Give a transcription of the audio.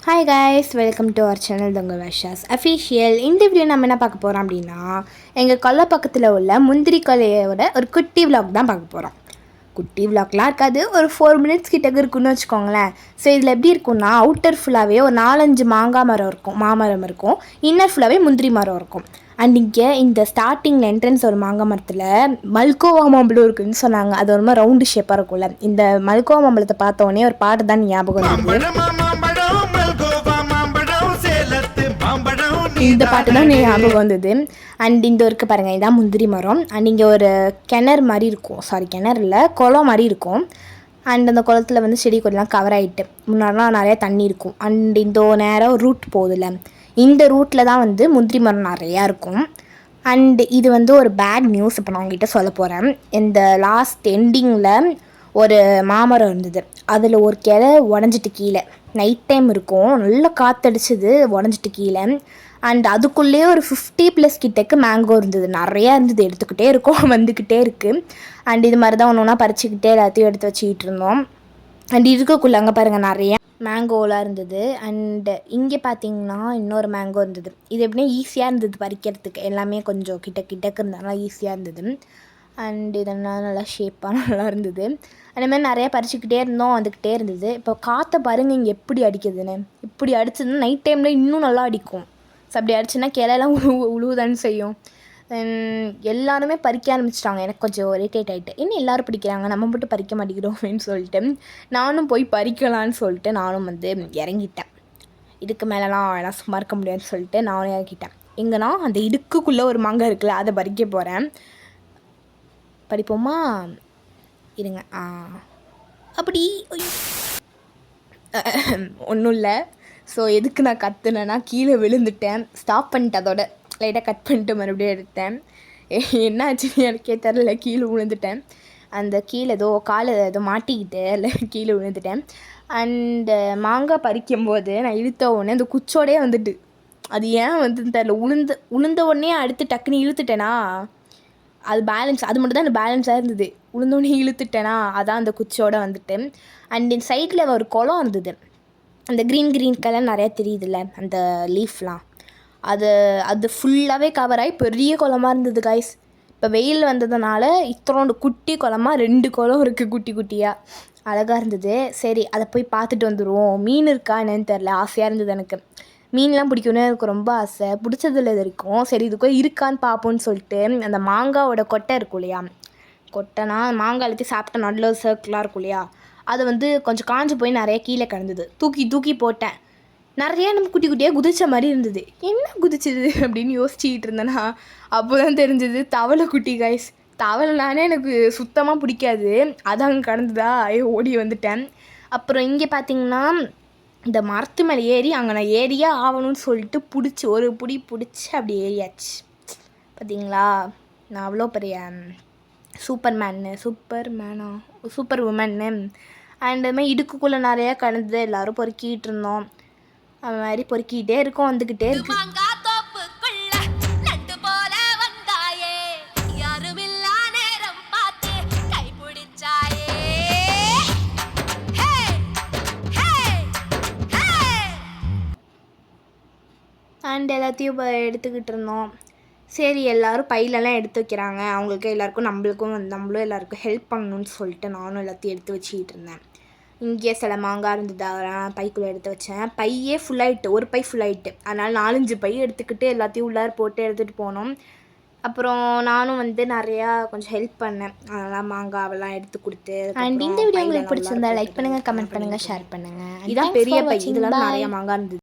Hi guys, welcome to our channel உங்கள் Varsha's official. இந்த video நம்ம என்ன பார்க்க போகிறோம் அப்படின்னா, எங்கள் கொல்லை பக்கத்தில் உள்ள முந்திரி கொல்லையோட ஒரு குட்டி விலாக் தான் பார்க்க போகிறோம். குட்டி விலாக்லாம் இருக்காது, ஒரு 4 மினிட்ஸ் கிட்டக்கு இருக்குன்னு வச்சுக்கோங்களேன். ஸோ இதில் எப்படி இருக்குன்னா, அவுட்டர் ஃபுல்லாகவே ஒரு 4-5 மாங்காய் மரம் இருக்கும், மாமரம் இருக்கும். இன்னர் ஃபுல்லாகவே முந்திரி மரம் இருக்கும். அண்ட் இங்கே இந்த ஸ்டார்டிங் என்ட்ரன்ஸ் ஒரு மாங்காய் மரத்தில் மல்கோவா மாம்பழம் இருக்குதுன்னு சொன்னாங்க. அது ஒரு மாதிரி ரவுண்டு ஷேப்பாக இருக்கும்ல. இந்த மல்கோவா மாம்பழத்தை பார்த்தோன்னே ஒரு பாட்டு தான் ஞாபகம் வருது. இந்த பாட்டு தான் ஞாபகம் வந்தது. அண்ட் இந்த இருக்கு பாருங்கள், இதான் முந்திரி மரம். அண்ட் இங்கே ஒரு கிணறு மாதிரி இருக்கும், கிணறு இல்லை, குளம் மாதிரி இருக்கும். அண்ட் அந்த குளத்தில் வந்து செடி கொடிலாம் கவர் ஆகிட்டு முன்னாடிலாம் நிறையா தண்ணி இருக்கும். அண்ட் இந்த நேரம் ரூட் போகுதுல்ல, இந்த ரூட்டில் தான் வந்து முந்திரி மரம் நிறையா இருக்கும். அண்ட் இது வந்து ஒரு பேட் நியூஸ் இப்போ நான் உங்ககிட்ட சொல்ல போகிறேன். இந்த லாஸ்ட் எண்டிங்கில் ஒரு மாமரம் இருந்தது, அதில் ஒரு கிளை உடஞ்சிட்டு கீழே. நைட் டைம் இருக்கும், நல்லா காற்றடிச்சிது, உடஞ்சிட்டு கீழே. அண்ட் அதுக்குள்ளேயே ஒரு 50+ கிட்டக்கு மேங்கோ இருந்தது, நிறையா இருந்தது, எடுத்துக்கிட்டே இருக்கோம், வந்துக்கிட்டே இருக்குது. அண்ட் இது மாதிரி தான் ஒன்று ஒன்றா பறிச்சுக்கிட்டே எல்லாத்தையும் எடுத்து வச்சுக்கிட்டு இருந்தோம். அண்ட் இதுக்குள்ளே அங்கே பாருங்கள் நிறையா மேங்கோலாம் இருந்தது. அண்டு இங்கே பார்த்தீங்கன்னா இன்னொரு மேங்கோ இருந்தது. இது எப்படின்னா ஈஸியாக இருந்தது பறிக்கிறதுக்கு, எல்லாமே கொஞ்சம் கிட்டக்கு இருந்ததுனால ஈஸியாக இருந்தது. அண்ட் இதெல்லாம் நல்லா ஷேப்பாக நல்லா இருந்தது. அதேமாதிரி நிறையா பறிச்சுக்கிட்டே இருந்தோம், வந்துக்கிட்டே இருந்தது. இப்போ காற்றை பாருங்கள் இங்கே எப்படி அடிக்குதுன்னு. இப்படி அடிச்சதுன்னா நைட் டைமில் இன்னும் நல்லா அடிக்கும். ஸோ அப்படி அடிச்சுன்னா கிளையெல்லாம் உழுவுதான்னு செய்யும். எல்லாருமே பறிக்க ஆரம்பிச்சிட்டாங்க. எனக்கு கொஞ்சம் இரிட்டேட் ஆகிட்டு, இன்னும் எல்லோரும் பிடிக்கிறாங்க, நம்ம மட்டும் பறிக்க மாட்டேங்கிறோம் அப்படின்னு சொல்லிட்டு நானும் போய் பறிக்கலான்னு சொல்லிட்டு நானும் வந்து இறங்கிட்டேன். இதுக்கு மேலெலாம் எல்லாம் சும்மா இருக்க முடியாதுன்னு சொல்லிட்டு நானும் இறங்கிட்டேன். எங்கன்னா அந்த இடுக்குள்ளே ஒரு மாங்காய் இருக்குல்ல, அதை பறிக்க போகிறேன். படிப்போமா இருங்க. அப்படி ஒன்றும் இல்லை. ஸோ எதுக்கு நான் கற்றுனேன்னா, கீழே விழுந்துட்டேன், ஸ்டாப் பண்ணிட்டேன், அதோட லைட்டாக கட் பண்ணிட்டு மறுபடியும் எடுத்தேன். என்ன ஆச்சுன்னு எனக்கே தெரில, கீழே விழுந்துட்டேன். அந்த கீழே ஏதோ காலை ஏதோ மாட்டிக்கிட்டு இல்லை, கீழே விழுந்துட்டேன். அண்டு மாங்காய் பறிக்கும்போது நான் இழுத்த உடனே அந்த குச்சோடையே வந்துட்டு, அது ஏன் வந்துன்னு தெரில, உளுந்த உடனே அடுத்து டக்குன்னு இழுத்துட்டேனா, அது பேலன்ஸ், அது மட்டும் தான் அந்த பேலன்ஸாக இருந்தது. உளுந்தோடனே இழுத்துட்டேனா, அதான் அந்த குச்சியோடு வந்துட்டு. அண்ட் இந்த சைடில் ஒரு குளம் இருந்தது, அந்த க்ரீன் கலர் நிறையா தெரியுதுல்ல, அந்த லீஃப்லாம், அது ஃபுல்லாகவே கவர் ஆகி பெரிய குளமாக இருந்தது கைஸ். இப்போ வெயில் வந்ததுனால இத்தனோண்டு குட்டி குளமாக 2 குளம் இருக்குது, குட்டி குட்டியாக அழகாக இருந்தது. சரி, அதை போய் பார்த்துட்டு வந்துடுவோம். மீன் இருக்கா என்னன்னு தெரில, ஆசையாக இருந்தது எனக்கு. மீன்லாம் பிடிக்கும்னு எனக்கு ரொம்ப ஆசை, பிடிச்சதில் இது இருக்கும். சரி, இதுக்குள்ளே இருக்கான்னு பார்ப்போன்னு சொல்லிட்டு அந்த மாங்காவோட கொட்டை இருக்கும் இல்லையா, கொட்டைனா மாங்காய் எல்லாத்தையும் சாப்பிட்டா நல்ல சர்க்கிளாக இருக்கும் இல்லையா, அதை வந்து கொஞ்சம் காஞ்சி போய் நிறைய கீழே கிடந்தது. தூக்கி போட்டேன். நிறையா நம்ம குட்டி குட்டியாக குதிச்ச மாதிரி இருந்தது. என்ன குதிச்சுது அப்படின்னு யோசிச்சுக்கிட்டு இருந்தேன்னா, அப்போ தான் தெரிஞ்சது தவளை குட்டி கைஸ். தவளைனானே எனக்கு சுத்தமாக பிடிக்காது, அது அங்கே கடந்துதா, ஓடி வந்துட்டேன். அப்புறம் இங்கே பார்த்திங்கன்னா இந்த மரத்து மேலே ஏறி அங்கே நான் ஏறியே ஆகணும்னு சொல்லிட்டு ஒரு பிடி பிடிச்சி அப்படி ஏறியாச்சு. பார்த்தீங்களா, நான் அவ்வளோ பெரிய சூப்பர் உமன்னு. அண்ட் அதுமாதிரி இடுக்குள்ளே நிறையா கடந்து எல்லோரும் பொறுக்கிட்டு இருந்தோம். அது மாதிரி பொறுக்கிட்டே இருக்கோம், வந்துக்கிட்டே இருக்கு. அண்ட் எல்லாத்தையும் எடுத்துக்கிட்டு இருந்தோம். சரி, எல்லோரும் பையிலலாம் எடுத்து வைக்கிறாங்க, அவங்களுக்கு எல்லாருக்கும் நம்மளும் எல்லாருக்கும் ஹெல்ப் பண்ணணும்னு சொல்லிட்டு நானும் எல்லாத்தையும் எடுத்து வச்சுக்கிட்டு இருந்தேன். இங்கே சில மாங்காய் இருந்தது, அதெல்லாம் பைக்குள்ளே எடுத்து வச்சேன். பையே ஃபுல்லாகிட்டு, ஒரு பை ஃபுல்லாகிட்டு, அதனால் 4-5 பை எடுத்துக்கிட்டு எல்லாத்தையும் உள்ளார போட்டு எடுத்துகிட்டு போனோம். அப்புறம் நானும் வந்து நிறையா கொஞ்சம் ஹெல்ப் பண்ணேன், அதெல்லாம் மாங்காவெல்லாம் எடுத்து கொடுத்து. அண்ட் இந்த வீடியோ உங்களுக்கு பிடிச்சிருந்தா லைக் பண்ணுங்கள், கமெண்ட் பண்ணுங்கள், ஷேர் பண்ணுங்கள். இதான் பெரிய பை, இதெல்லாம் நிறையா மாங்காய் இருந்தது.